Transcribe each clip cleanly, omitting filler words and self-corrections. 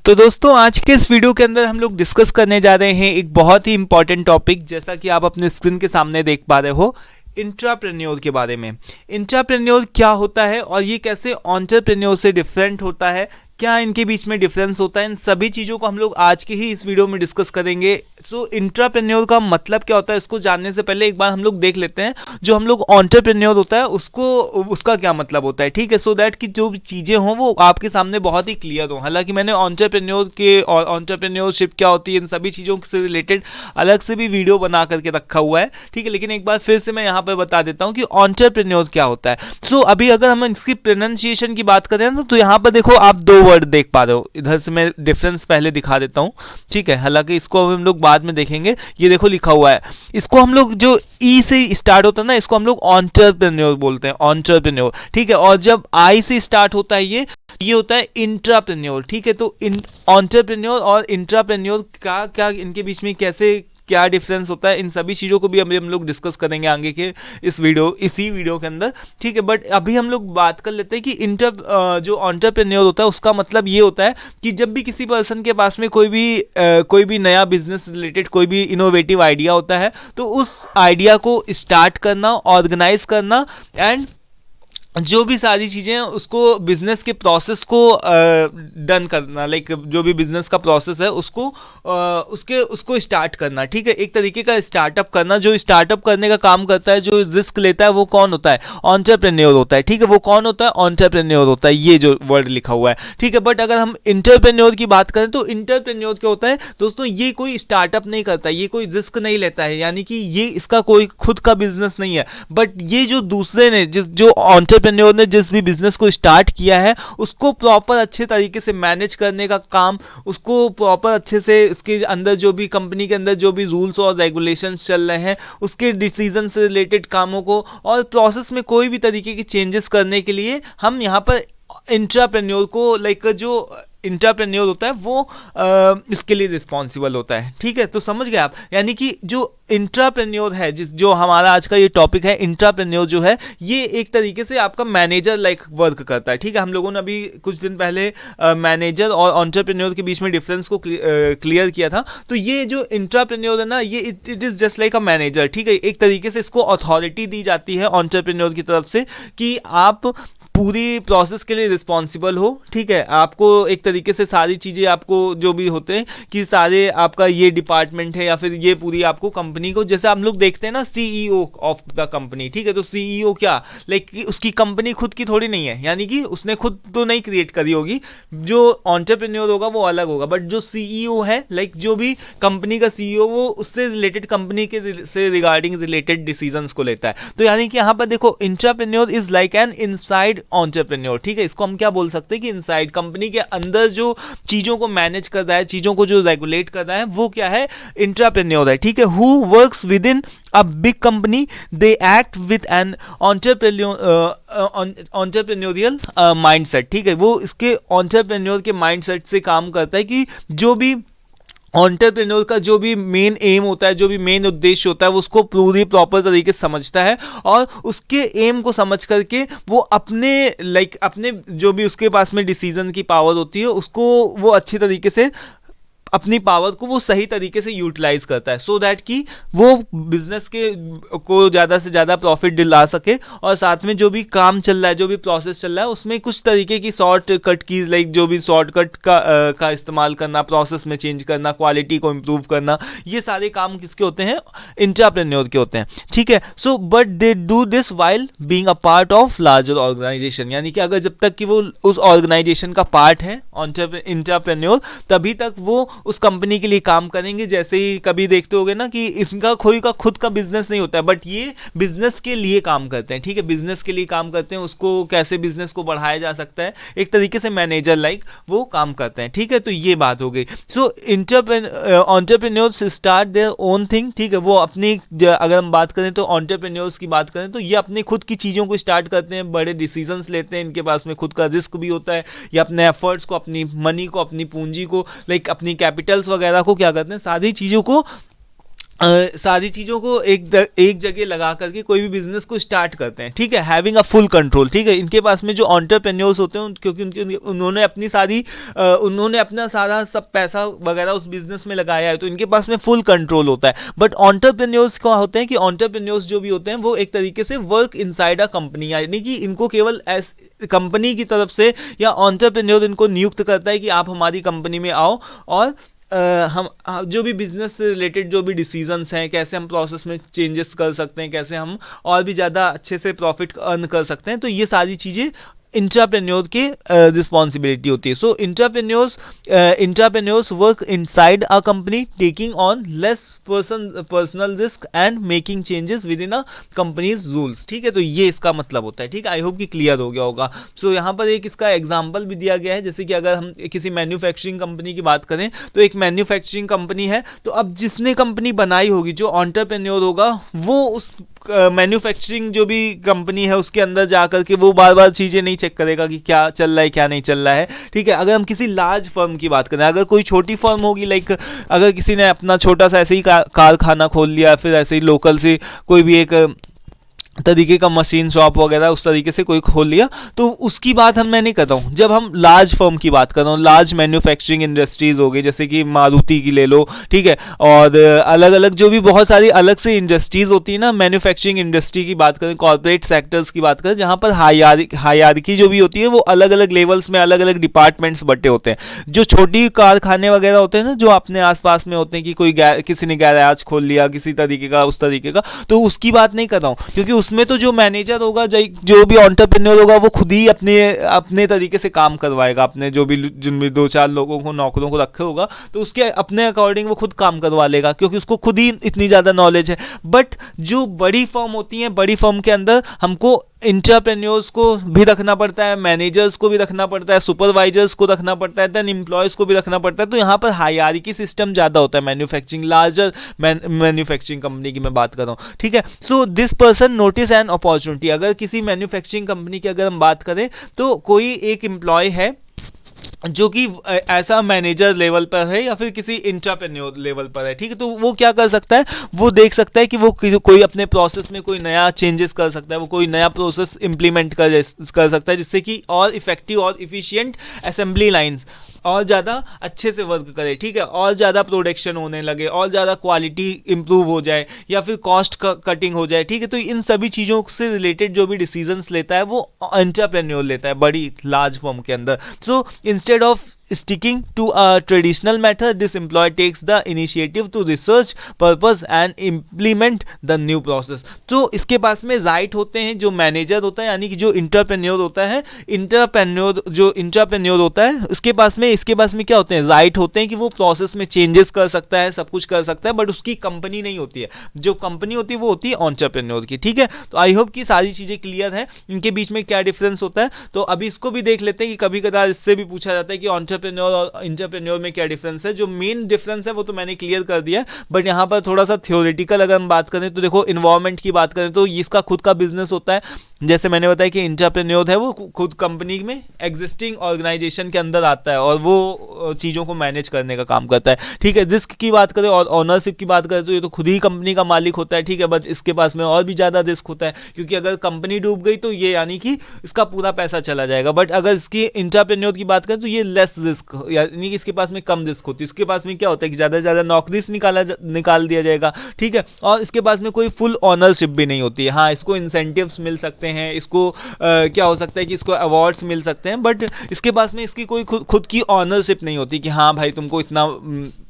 तो दोस्तों आज के इस वीडियो के अंदर हम लोग डिस्कस करने जा रहे हैं एक बहुत ही इंपॉर्टेंट टॉपिक, जैसा कि आप अपने स्क्रीन के सामने देख पा रहे हो, इंट्राप्रेन्योर के बारे में। इंट्राप्रेन्योर क्या होता है और ये कैसे एंटरप्रेन्योर से डिफरेंट होता है, क्या इनके बीच में डिफरेंस होता है, इन सभी चीज़ों को हम लोग आज के ही इस वीडियो में डिस्कस करेंगे। सो इंट्राप्रेन्योर का मतलब क्या होता है, इसको जानने से पहले एक बार हम लोग देख लेते हैं जो हम लोग एंटरप्रेन्योर होता है उसका क्या मतलब होता है, ठीक है। सो दैट कि जो भी चीज़ें हों वो आपके सामने बहुत ही क्लियर हो। हालांकि मैंने एंटरप्रेन्योर के और एंटरप्रेन्योरशिप क्या होती है इन सभी चीज़ों से रिलेटेड अलग से भी वीडियो बना करके रखा हुआ है, ठीक है। लेकिन एक बार फिर से मैं यहाँ पर बता देता हूँ कि एंटरप्रेन्योर क्या होता है। सो अभी अगर हम इसकी प्रोनाउंसिएशन की बात करें ना, तो यहाँ पर देखो आप दो वर्ड देख पा रहे हो। इधर से मैं डिफरेंस पहले दिखा देता हूँ, ठीक है। हालांकि इसको हम लोग बाद में देखेंगे। ये देखो लिखा हुआ है, इसको हम लोग जो ई से स्टार्ट होता है ना, इसको हम लोग एंटरप्रेन्योर बोलते हैं, एंटरप्रेन्योर, ठीक है। और जब आई से स्टार्ट होता है ये होता है इंट्राप्रेन्योर, ठीक है। तो एंटरप्रेन्योर और इंट्राप्रेन्योर का क्या इनके बीच में कैसे क्या डिफरेंस होता है, इन सभी चीज़ों को भी अभी हम लोग डिस्कस करेंगे आगे के इसी वीडियो के अंदर, ठीक है। बट अभी हम लोग बात कर लेते हैं कि जो एंटरप्रेन्योर होता है उसका मतलब ये होता है कि जब भी किसी पर्सन के पास में कोई भी नया बिजनेस रिलेटेड कोई भी इनोवेटिव आइडिया होता है, तो उस आइडिया को स्टार्ट करना, ऑर्गेनाइज करना एंड जो भी सारी चीज़ें हैं उसको बिजनेस के प्रोसेस को डन करना, लाइक जो भी बिजनेस का प्रोसेस है उसको स्टार्ट करना, ठीक है। एक तरीके का स्टार्टअप करना। जो स्टार्टअप करने का काम करता है, जो रिस्क लेता है, वो कौन होता है? एंटरप्रेन्योर होता है, ठीक है। वो कौन होता है? एंटरप्रेन्योर होता है, ये जो वर्ड लिखा हुआ है, ठीक है। बट अगर हम इंटरप्रेन्योर की बात करें तो इंटरप्रेन्योर क्या होता है दोस्तों? ये कोई स्टार्टअप नहीं करता, ये कोई रिस्क नहीं लेता है, यानी कि ये इसका कोई खुद का बिजनेस नहीं है। बट ये जो दूसरे ने जो एंटरप्रेन्योर ने जिस भी बिजनेस को स्टार्ट किया है उसको प्रॉपर अच्छे तरीके से मैनेज करने का काम, उसको प्रॉपर अच्छे से उसके अंदर जो भी कंपनी के अंदर जो भी रूल्स और रेगुलेशंस चल रहे हैं उसके डिसीजन से रिलेटेड कामों को और प्रोसेस में कोई भी तरीके की चेंजेस करने के लिए हम यहाँ पर इंट्राप्रेन्योर को, लाइक जो इंट्राप्रेन्योर होता है वो इसके लिए रिस्पॉन्सिबल होता है, ठीक है। तो समझ गए आप, यानी कि जो इंट्राप्रेन्योर है, जो हमारा आज का ये टॉपिक है, इंट्राप्रेन्योर जो है ये एक तरीके से आपका मैनेजर लाइक वर्क करता है, ठीक है। हम लोगों ने अभी कुछ दिन पहले मैनेजर और एंटरप्रेन्योर के बीच में डिफरेंस को क्लियर किया था। तो ये जो इंट्राप्रेन्योर है ना, ये it is just like a manager, ठीक है। एक तरीके से इसको अथॉरिटी दी जाती है एंटरप्रेन्योर की तरफ से कि आप पूरी प्रोसेस के लिए रिस्पॉन्सिबल हो, ठीक है। आपको एक तरीके से सारी चीज़ें आपको जो भी होते हैं कि सारे आपका ये डिपार्टमेंट है या फिर ये पूरी आपको कंपनी को, जैसे हम लोग देखते हैं ना सीईओ ऑफ द कंपनी, ठीक है। तो सीईओ क्या, लाइक उसकी कंपनी खुद की थोड़ी नहीं है, यानी कि उसने खुद तो नहीं क्रिएट करी होगी। जो एंटरप्रेन्योर होगा वो अलग होगा, बट जो सीईओ है, लाइक जो भी कंपनी का सीईओ, वो उससे रिलेटेड कंपनी के से रिगार्डिंग रिलेटेड डिसीजंस को लेता है। तो यानी कि यहाँ पर देखो intrapreneur is like an inside entrepreneur, ठीक है। इसको हम क्या बोल सकते हैं कि इनसाइड कंपनी के अंदर जो चीजों को मैनेज कर रहा है, चीजों को जो रेगुलेट कर रहा है, वो क्या है? इंट्राप्रेन्योर है, ठीक है। Who works within a big company, they act with an entrepreneurial mindset, ठीक है। वो इसके एंटरप्रेन्योर के माइंडसेट से काम करता है कि जो भी एंटरप्रेन्योर का जो भी मेन एम होता है, जो भी मेन उद्देश्य होता है, वो उसको पूरी प्रॉपर तरीके से समझता है और उसके एम को समझ करके वो अपने जो भी उसके पास में डिसीजन की पावर होती है उसको वो अच्छी तरीके से अपनी पावर को वो सही तरीके से यूटिलाइज करता है, सो दैट कि वो बिजनेस को ज़्यादा से ज़्यादा प्रॉफिट दिला सके और साथ में जो भी काम चल रहा है, जो भी प्रोसेस चल रहा है, उसमें कुछ तरीके की शॉर्टकट की, लाइक जो भी शॉर्टकट का इस्तेमाल करना, प्रोसेस में चेंज करना, क्वालिटी को इम्प्रूव करना, ये सारे काम किसके होते हैं? इंट्राप्रेन्योर के होते हैं, ठीक है। So but they do this while being a part of larger organisation, यानी कि अगर जब तक कि वो उस ऑर्गेनाइजेशन का पार्ट है इंट्राप्रेन्योर, तभी तक वो उस कंपनी के लिए काम करेंगे। जैसे ही कभी देखते होगे ना कि इसका कोई का खुद का बिजनेस नहीं होता है, बट ये बिजनेस के लिए काम करते हैं, ठीक है। बिजनेस के लिए काम करते हैं, उसको कैसे बिजनेस को बढ़ाया जा सकता है, एक तरीके से मैनेजर लाइक वो काम करते हैं, ठीक है। तो ये बात हो गई। So entrepreneurs start their own thing, ठीक है। वो अपनी, अगर हम बात करें तो एंटरप्रेन्योर्स की बात करें तो ये अपनी खुद की चीज़ों को स्टार्ट करते हैं, बड़े डिसीजंस लेते हैं, इनके पास में खुद का रिस्क भी होता है। ये अपने एफर्ट्स को, अपनी मनी को, अपनी पूंजी को, लाइक अपनी कैपिटल्स वगैरह को क्या करते हैं, सारी चीज़ों को सारी चीज़ों को एक जगह लगा करके कोई भी बिजनेस को स्टार्ट करते हैं, ठीक है, हैविंग अ फुल कंट्रोल, ठीक है। इनके पास में जो एंटरप्रेन्योर्स होते हैं क्योंकि उन्होंने अपनी सारी उन्होंने अपना सारा सब पैसा वगैरह उस बिजनेस में लगाया है, तो इनके पास में फुल कंट्रोल होता है। बट एंटरप्रेन्योर्स क्या होते हैं कि एंटरप्रेन्योर्स जो भी होते हैं वो एक तरीके से वर्क इनसाइड अ कंपनी, यानी कि इनको केवल कंपनी की तरफ से या एंटरप्रेन्योर इनको नियुक्त करता है कि आप हमारी कंपनी में आओ और हम जो भी बिजनेस से रिलेटेड जो भी डिसीजंस हैं, कैसे हम प्रोसेस में चेंजेस कर सकते हैं, कैसे हम और भी ज़्यादा अच्छे से प्रॉफिट अर्न कर सकते हैं, तो ये सारी चीज़ें इंट्राप्रेन्योर की रिस्पॉन्सिबिलिटी होती है। So intrapreneurs work inside a company taking on less personal risk and making changes within a company's rules, ठीक है। तो ये इसका मतलब होता है, ठीक है। आई होप कि क्लियर हो गया होगा। सो यहाँ पर एक इसका एग्जाम्पल भी दिया गया है, जैसे कि अगर हम किसी मैन्युफैक्चरिंग कंपनी की बात करें, तो एक मैन्युफैक्चरिंग कंपनी है, तो अब जिसने कंपनी बनाई होगी, जो एंटरप्रेन्योर होगा, वो उस मैन्युफैक्चरिंग जो भी कंपनी है उसके अंदर जा करके वो बार बार चीज़ें नहीं चेक करेगा कि क्या चल रहा है क्या नहीं चल रहा है, ठीक है। अगर हम किसी लार्ज फर्म की बात करें, अगर कोई छोटी फर्म होगी, लाइक अगर किसी ने अपना छोटा सा ऐसे ही कारखाना खोल लिया, फिर ऐसे ही लोकल से कोई भी एक तरीके का मशीन शॉप वगैरह उस तरीके से कोई खोल लिया, तो उसकी बात मैं नहीं करता हूँ। जब हम लार्ज फर्म की बात कर रहा हूँ, लार्ज मैन्युफैक्चरिंग इंडस्ट्रीज हो गई, जैसे कि मारुति की ले लो, ठीक है, और अलग अलग जो भी बहुत सारी अलग से इंडस्ट्रीज होती है ना, मैन्युफैक्चरिंग इंडस्ट्री की बात करें, कॉर्पोरेट सेक्टर्स की बात करें, जहाँ पर हायरार्की जो भी होती है वो अलग अलग लेवल्स में अलग अलग डिपार्टमेंट्स बटे होते हैं। जो छोटी कारखाने वगैरह होते हैं ना, जो अपने आसपास में होते हैं, कि कोई किसी ने गैराज खोल लिया किसी तरीके का उस तरीके का, तो उसकी बात नहीं कर रहा हूँ, क्योंकि उसमें तो जो मैनेजर होगा, जो भी एंटरप्रेन्योर होगा, वो खुद ही अपने तरीके से काम करवाएगा, अपने जो भी जिन भी 2-4 लोगों को नौकरों को रखे होगा, तो उसके अपने अकॉर्डिंग वो खुद काम करवा लेगा, क्योंकि उसको खुद ही इतनी ज़्यादा नॉलेज है। बट जो बड़ी फर्म होती हैं, बड़ी फर्म के अंदर हमको इंट्राप्रेन्योर्स को भी रखना पड़ता है, मैनेजर्स को भी रखना पड़ता है, सुपरवाइजर्स को रखना पड़ता है, देन एम्प्लॉयज़ को भी रखना पड़ता है। तो यहाँ पर हायरार्की सिस्टम ज़्यादा होता है मैन्युफैक्चरिंग, लार्जर मैन्युफैक्चरिंग कंपनी की मैं बात कर रहा हूँ, ठीक है। So this person notice an opportunity, अगर किसी मैन्युफैक्चरिंग कंपनी की अगर हम बात करें, तो कोई एक एम्प्लॉय है जो कि ऐसा मैनेजर लेवल पर है या फिर किसी इंट्राप्रेन्योर लेवल पर है, ठीक है, तो वो क्या कर सकता है, वो देख सकता है कि वो कोई अपने प्रोसेस में कोई नया चेंजेस कर सकता है, वो कोई नया प्रोसेस इंप्लीमेंट कर सकता है, जिससे कि और इफेक्टिव और इफिशिएंट असेंबली लाइंस और ज़्यादा अच्छे से वर्क करे, ठीक है, और ज़्यादा प्रोडक्शन होने लगे, और ज़्यादा क्वालिटी इंप्रूव हो जाए, या फिर कॉस्ट कटिंग हो जाए, ठीक है। तो इन सभी चीज़ों से रिलेटेड जो भी डिसीजंस लेता है वो एंटरप्रेन्योर लेता है बड़ी लार्ज फर्म के अंदर। So instead of sticking to a traditional method, this employee takes the initiative to research purpose and implement the new process। तो इसके पास में राइट होते हैं जो मैनेजर होता है, यानी कि जो इंटरप्रेन्योर होता है, जो इंट्राप्रेन्योर होता है, इसके पास में क्या होते हैं, राइट होते हैं कि वो प्रोसेस में चेंजेस कर सकता है, सब कुछ कर सकता है, बट उसकी कंपनी नहीं होती है। जो कंपनी होती है वो होती है एंटरप्रेन्योर की, ठीक है। तो आई होप कि सारी चीज़ें क्लियर हैं, इनके बीच में क्या डिफरेंस होता है। तो अभी इसको भी देख लेते हैं कि कभी कदार इससे भी पूछा जाता है कि एंटरप्रेन्योर और इंट्राप्रेन्योर में क्या डिफरेंस है। जो मेन डिफरेंस है वो तो मैंने क्लियर कर दिया, बट यहाँ पर थोड़ा सा थ्योरेटिकल अगर हम बात करें, तो देखो इन्वायरमेंट की बात करें तो इसका खुद का बिजनेस होता है। जैसे मैंने बताया कि इंट्राप्रेन्योर है वो खुद कंपनी में एग्जिस्टिंग ऑर्गेनाइजेशन के अंदर आता है और वो चीज़ों को मैनेज करने का काम करता है, ठीक है। रिस्क की बात करें और ऑनरशिप की बात करें तो ये तो खुद ही कंपनी का मालिक होता है, ठीक है, बट इसके पास में और भी ज़्यादा रिस्क होता है, क्योंकि अगर कंपनी डूब गई तो ये यानी कि इसका पूरा पैसा चला जाएगा। बट अगर इसकी इंट्राप्रेन्योर की बात करें तो ये लेस रिस्क, यानी कि इसके पास में कम रिस्क होती है। इसके पास में क्या होता है कि ज़्यादा से ज़्यादा नौकरी से निकाल दिया जाएगा, ठीक है, और इसके पास में कोई फुल ऑनरशिप भी नहीं होती है। हाँ, इसको इंसेंटिव्स मिल सकते हैं, इसको क्या हो सकता है कि इसको अवार्ड्स मिल सकते हैं, बट इसके पास में इसकी कोई खुद की ऑनरशिप नहीं होती कि हाँ भाई तुमको इतना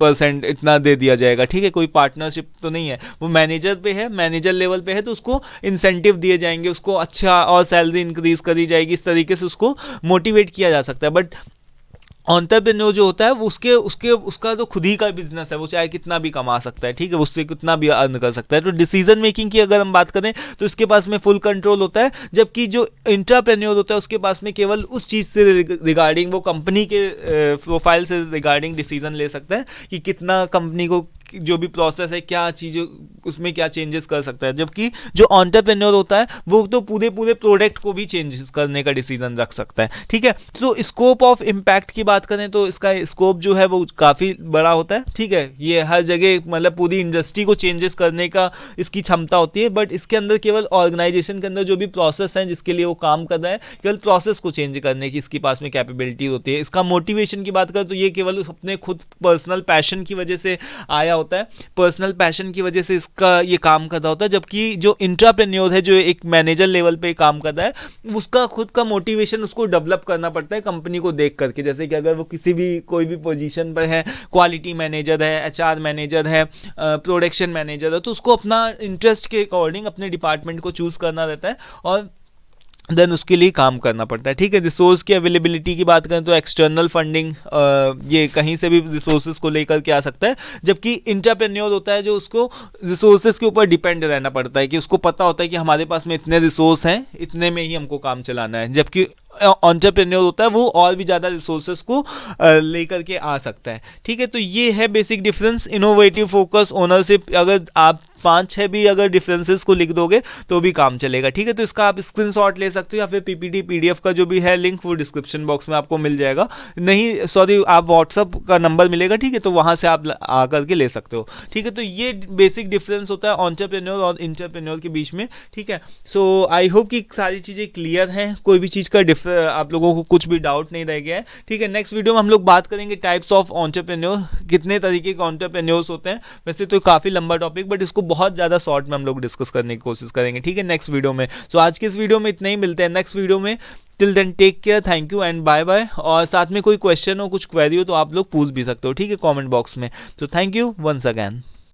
% इतना दे दिया जाएगा, ठीक है। कोई पार्टनरशिप तो नहीं है, वो मैनेजर पे है, मैनेजर लेवल पे है, तो उसको इंसेंटिव दिए जाएंगे, उसको अच्छा और सैलरी इंक्रीज करी जाएगी, इस तरीके से उसको मोटिवेट किया जा सकता है। बट एंटरप्रेन्योर जो होता है वो उसका तो खुद ही का बिजनेस है, वो चाहे कितना भी कमा सकता है, ठीक है, उससे कितना भी अर्न कर सकता है। तो डिसीजन मेकिंग की अगर हम बात करें तो इसके पास में फुल कंट्रोल होता है, जबकि जो इंट्राप्रेन्योर होता है उसके पास में केवल उस चीज़ से रिगार्डिंग, वो कंपनी के प्रोफाइल से रिगार्डिंग डिसीजन ले सकता है कि कितना कंपनी को जो भी प्रोसेस है क्या चीज़ें उसमें क्या चेंजेस कर सकता है, जबकि जो एंटरप्रेन्योर होता है वो तो पूरे पूरे प्रोडक्ट को भी चेंजेस करने का डिसीजन रख सकता है। ठीक है, तो स्कोप ऑफ इम्पैक्ट की बात करें तो इसका स्कोप जो है वो काफ़ी बड़ा होता है। ठीक है, ये हर जगह मतलब पूरी इंडस्ट्री को चेंजेस करने का इसकी क्षमता होती है, बट इसके अंदर केवल ऑर्गेनाइजेशन के अंदर जो भी प्रोसेस हैं जिसके लिए वो काम कर रहा है, केवल प्रोसेस को चेंज करने की इसके पास में कैपेबिलिटी होती है। इसका मोटिवेशन की बात करें तो ये केवल अपने खुद पर्सनल पैशन की वजह से आया होता है, पर्सनल पैशन की वजह से इसका ये काम कर रहा होता है। जबकि जो इंट्राप्रेन्योर है, जो एक मैनेजर लेवल पे काम कर रहा है, उसका खुद का मोटिवेशन उसको डेवलप करना पड़ता है कंपनी को देख करके। जैसे कि अगर वो किसी भी कोई भी पोजीशन पर है, क्वालिटी मैनेजर है, एचआर मैनेजर है, प्रोडक्शन मैनेजर है, तो उसको अपना इंटरेस्ट के अकॉर्डिंग अपने डिपार्टमेंट को चूज करना रहता है और देन उसके लिए काम करना पड़ता है। ठीक है, रिसोर्स की अवेलेबिलिटी की बात करें तो एक्सटर्नल फंडिंग ये कहीं से भी रिसोर्सेज को लेकर के आ सकता है, जबकि इंट्राप्रेन्योर होता है जो उसको रिसोर्सेज के ऊपर डिपेंड रहना पड़ता है कि उसको पता होता है कि हमारे पास में इतने रिसोर्स हैं, इतने में ही हमको काम चलाना है। जबकि एंटरप्रेन्योर होता है वो और भी ज़्यादा रिसोर्सेज को लेकर के आ सकता है। ठीक है, तो ये है basic difference. Innovative, focus, ownership, अगर आप 5-6 भी अगर डिफरेंसेस को लिख दोगे तो भी काम चलेगा। ठीक है, तो इसका आप स्क्रीनशॉट ले सकते हो या फिर पीपीटी पीडीएफ का जो भी है लिंक वो डिस्क्रिप्शन बॉक्स में आपको मिल जाएगा। नहीं सॉरी, आप व्हाट्सअप का नंबर मिलेगा, ठीक है, तो वहाँ से आप आ करके ले सकते हो। ठीक है, तो ये बेसिक डिफरेंस होता है एंटरप्रेन्योर और इंट्राप्रेन्योर के बीच में। ठीक है, सो आई होप कि सारी चीज़ें क्लियर हैं, कोई भी चीज़ का आप लोगों को कुछ भी डाउट नहीं रह गया है। ठीक है, नेक्स्ट वीडियो में हम लोग बात करेंगे टाइप्स ऑफ एंटरप्रेन्योर, कितने तरीके के एंटरप्रेन्योर्स होते हैं। वैसे तो काफ़ी लंबा टॉपिक, बट इसको बहुत ज़्यादा शॉर्ट में हम लोग डिस्कस करने की कोशिश करेंगे। ठीक है, नेक्स्ट वीडियो में। सो आज के इस वीडियो में इतना ही, मिलते हैं नेक्स्ट वीडियो में। Till then take care, thank you and bye bye. और साथ में कोई क्वेश्चन हो, कुछ क्वेरी हो तो आप लोग पूछ भी सकते हो, ठीक है, कमेंट बॉक्स में। तो थैंक यू वंस अगैन।